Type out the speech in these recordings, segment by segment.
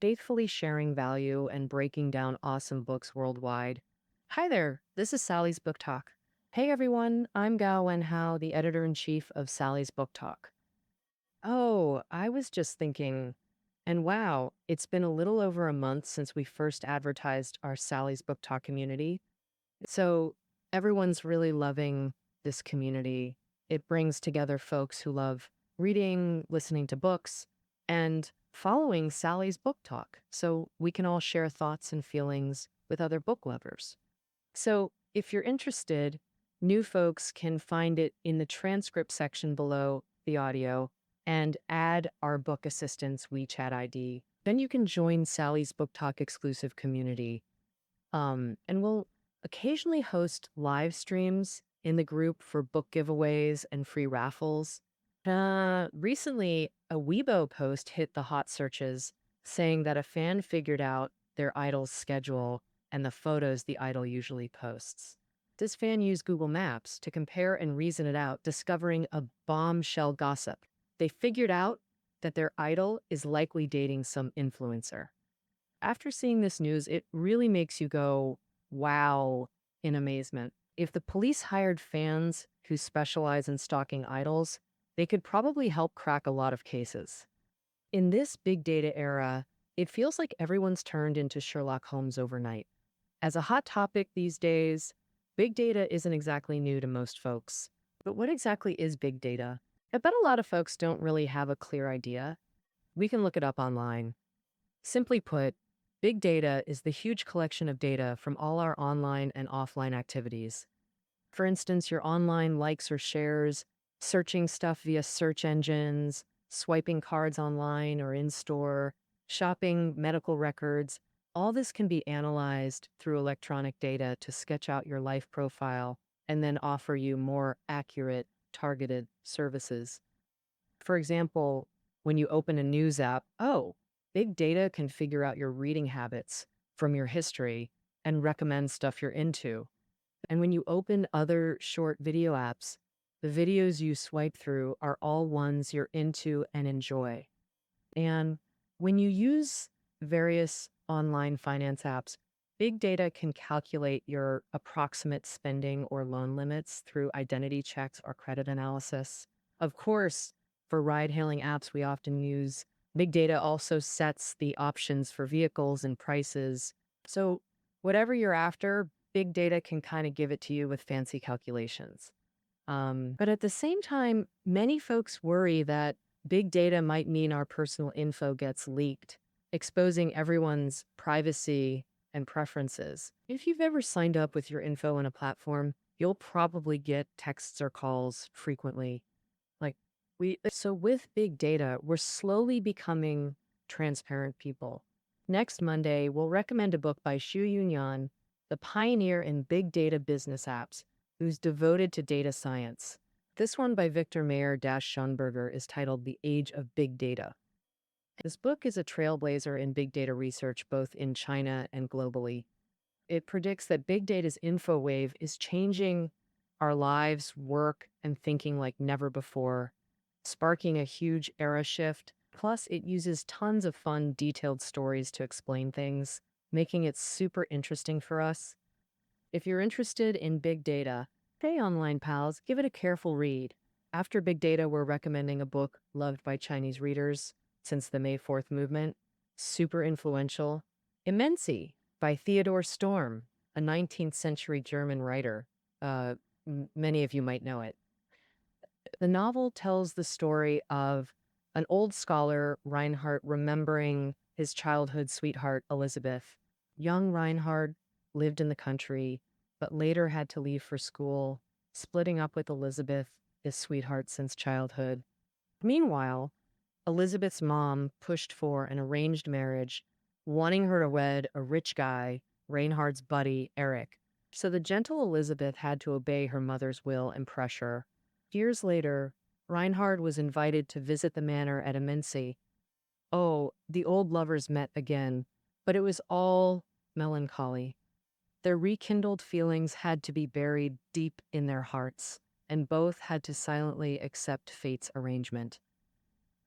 faithfully sharing value and breaking down awesome books worldwide. Hi there, this is Sally's Book Talk. Hey everyone, I'm Gao Wenhao, the editor in chief of Sally's Book Talk. Oh, I was just thinking, and wow, it's been a little over a month since we first advertised our Sally's Book Talk community. So everyone's really loving this community. It brings together folks who love reading, listening to books, and following Sally's Book Talk so we can all share thoughts and feelings with other book lovers. So if you're interested, new folks can find it in the transcript section below the audio and add our book assistant's WeChat ID. Then you can join Sally's Book Talk exclusive community. And we'll occasionally host live streams in the group for book giveaways and free raffles. Recently, a Weibo post hit the hot searches saying that a fan figured out their idol's schedule and the photos the idol usually posts. This fan used Google Maps to compare and reason it out, discovering a bombshell gossip. They figured out that their idol is likely dating some influencer. After seeing this news, it really makes you go, wow, in amazement. If the police hired fans who specialize in stalking idols, they could probably help crack a lot of cases. In this big data era, it feels like everyone's turned into Sherlock Holmes overnight. As a hot topic these days, big data isn't exactly new to most folks. But what exactly is big data? I bet a lot of folks don't really have a clear idea. We can look it up online. Simply put, big data is the huge collection of data from all our online and offline activities. For instance, your online likes or shares, searching stuff via search engines, swiping cards online or in-store, shopping, medical records. All this can be analyzed through electronic data to sketch out your life profile and then offer you more accurate, targeted services. For example, when you open a news app, big data can figure out your reading habits from your history and recommend stuff you're into. And when you open other short video apps, the videos you swipe through are all ones you're into and enjoy. And when you use various online finance apps, big data can calculate your approximate spending or loan limits through identity checks or credit analysis. Of course, for ride-hailing apps we often use, big data also sets the options for vehicles and prices. So whatever you're after, big data can kind of give it to you with fancy calculations. But at the same time, many folks worry that big data might mean our personal info gets leaked, exposing everyone's privacy and preferences. If you've ever signed up with your info on a platform, you'll probably get texts or calls frequently. So with big data, we're slowly becoming transparent people. Next Monday, we'll recommend a book by Xu Yunyan, the pioneer in big data business apps, who's devoted to data science. This one by Viktor Mayer-Schönberger is titled The Age of Big Data. This book is a trailblazer in big data research both in China and globally. It predicts that big data's info wave is changing our lives, work, and thinking like never before, sparking a huge era shift. Plus, it uses tons of fun, detailed stories to explain things, making it super interesting for us. If you're interested in big data, hey online pals, give it a careful read. After big data, we're recommending a book loved by Chinese readers since the May 4th movement, super influential, Immensity by Theodor Storm, a 19th century German writer. Many of you might know it. The novel tells the story of an old scholar, Reinhardt, remembering his childhood sweetheart, Elizabeth. Young Reinhardt lived in the country, but later had to leave for school, splitting up with Elizabeth, his sweetheart since childhood. Meanwhile, Elizabeth's mom pushed for an arranged marriage, wanting her to wed a rich guy, Reinhardt's buddy, Eric. So the gentle Elizabeth had to obey her mother's will and pressure. Years later, Reinhardt was invited to visit the manor at Immensity. Oh, the old lovers met again, but it was all melancholy. Their rekindled feelings had to be buried deep in their hearts, and both had to silently accept fate's arrangement.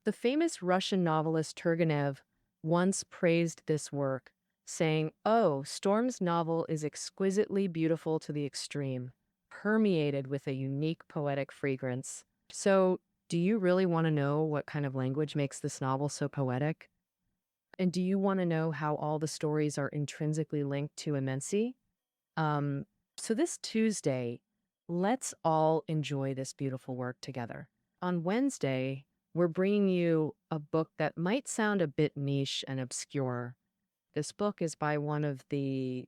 The famous Russian novelist Turgenev once praised this work, saying, "Oh, Storm's novel is exquisitely beautiful to the extreme, permeated with a unique poetic fragrance." So, do you really want to know what kind of language makes this novel so poetic? And do you want to know how all the stories are intrinsically linked to Immensity? Um, so this Tuesday, let's all enjoy this beautiful work together. On Wednesday, we're bringing you a book that might sound a bit niche and obscure. This book is by one of the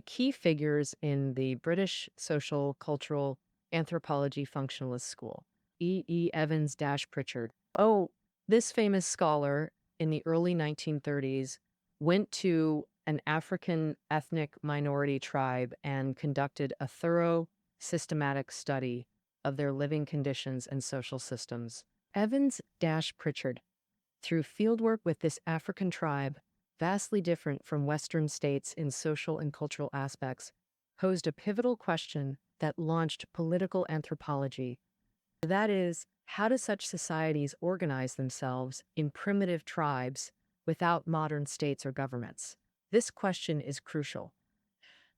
key figures in the British social cultural anthropology functionalist school, Evans Pritchard. Oh, this famous scholar in the early 1930s went to an African ethnic minority tribe and conducted a thorough, systematic study of their living conditions and social systems. Evans Pritchard, through fieldwork with this African tribe, vastly different from Western states in social and cultural aspects, posed a pivotal question that launched political anthropology. That is, how do such societies organize themselves in primitive tribes without modern states or governments? This question is crucial.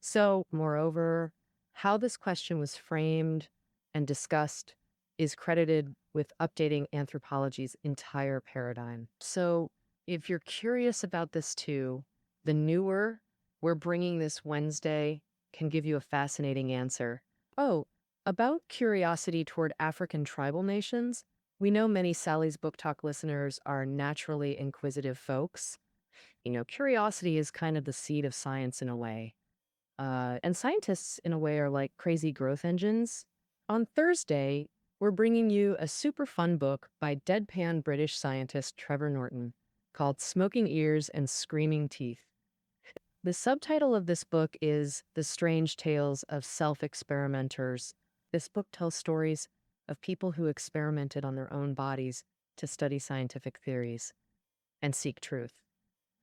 So, moreover, how this question was framed and discussed is credited with updating anthropology's entire paradigm. So, if you're curious about this too, the newer we're bringing this Wednesday can give you a fascinating answer. Oh, about curiosity toward African tribal nations, we know many Sally's Book Talk listeners are naturally inquisitive folks. Curiosity is kind of the seed of science in a way. And scientists, in a way, are like crazy growth engines. On Thursday, we're bringing you a super fun book by deadpan British scientist Trevor Norton called Smoking Ears and Screaming Teeth. The subtitle of this book is The Strange Tales of Self-Experimenters. This book tells stories of people who experimented on their own bodies to study scientific theories and seek truth.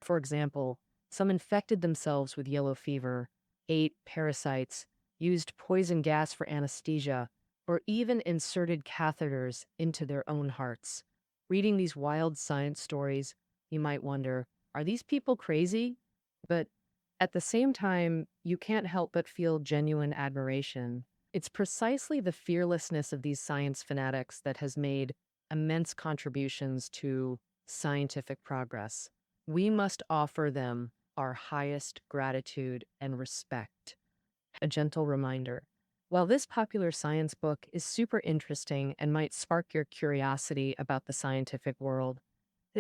For example, some infected themselves with yellow fever, ate parasites, used poison gas for anesthesia, or even inserted catheters into their own hearts. Reading these wild science stories, you might wonder, are these people crazy? But at the same time, you can't help but feel genuine admiration. It's precisely the fearlessness of these science fanatics that has made immense contributions to scientific progress. We must offer them our highest gratitude and respect. A gentle reminder. While this popular science book is super interesting and might spark your curiosity about the scientific world,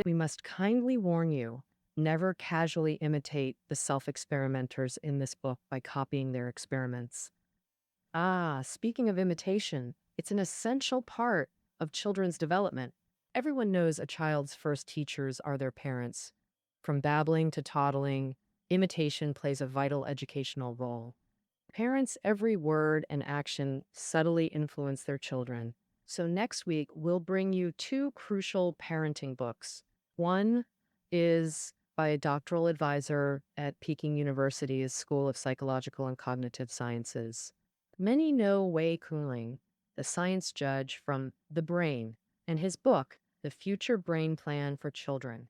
we must kindly warn you, never casually imitate the self-experimenters in this book by copying their experiments. Speaking of imitation, it's an essential part of children's development. Everyone knows a child's first teachers are their parents. From babbling to toddling, imitation plays a vital educational role. Parents' every word and action subtly influence their children. So next week, we'll bring you two crucial parenting books. One is by a doctoral advisor at Peking University's School of Psychological and Cognitive Sciences. Many know Wei Kuling, the science judge from The Brain, and his book, The Future Brain Plan for Children.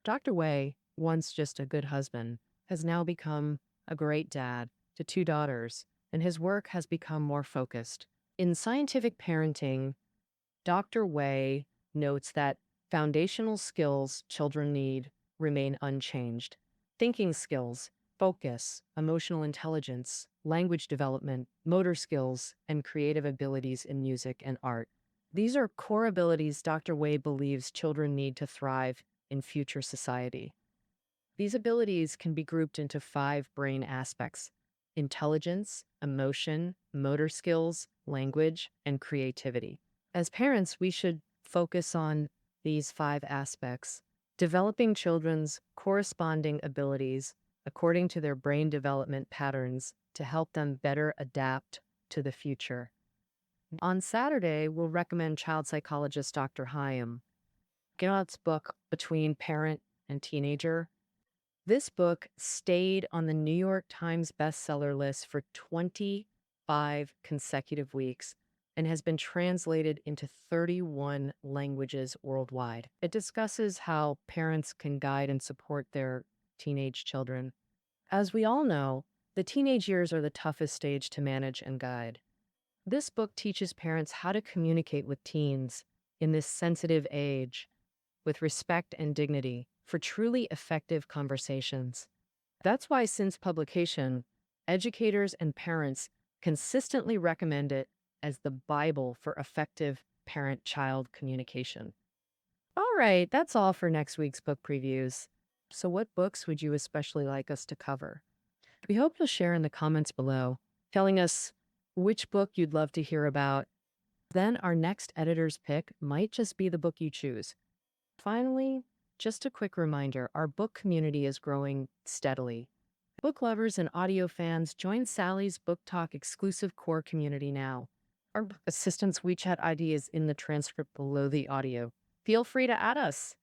Dr. Wei, once just a good husband, has now become a great dad to two daughters, and his work has become more focused. In scientific parenting, Dr. Wei notes that foundational skills children need remain unchanged. Thinking skills, focus, emotional intelligence, language development, motor skills, and creative abilities in music and art. These are core abilities Dr. Wei believes children need to thrive in future society. These abilities can be grouped into 5 brain aspects: intelligence, emotion, motor skills, language, and creativity. As parents, we should focus on these 5 aspects, developing children's corresponding abilities according to their brain development patterns to help them better adapt to the future. On Saturday, we'll recommend child psychologist Dr. Hyam. Kenneth's book, Between Parent and Teenager. This book stayed on the New York Times bestseller list for 25 consecutive weeks and has been translated into 31 languages worldwide. It discusses how parents can guide and support their teenage children. As we all know, the teenage years are the toughest stage to manage and guide. This book teaches parents how to communicate with teens in this sensitive age with respect and dignity for truly effective conversations. That's why, since publication, educators and parents consistently recommend it as the Bible for effective parent child communication. All right, that's all for next week's book previews. So, what books would you especially like us to cover? We hope you'll share in the comments below, telling us which book you'd love to hear about. Then, our next editor's pick might just be the book you choose. Finally, just a quick reminder, our book community is growing steadily. Book lovers and audio fans, join Sally's Book Talk exclusive core community now. Our assistant's WeChat ID is in the transcript below the audio. Feel free to add us.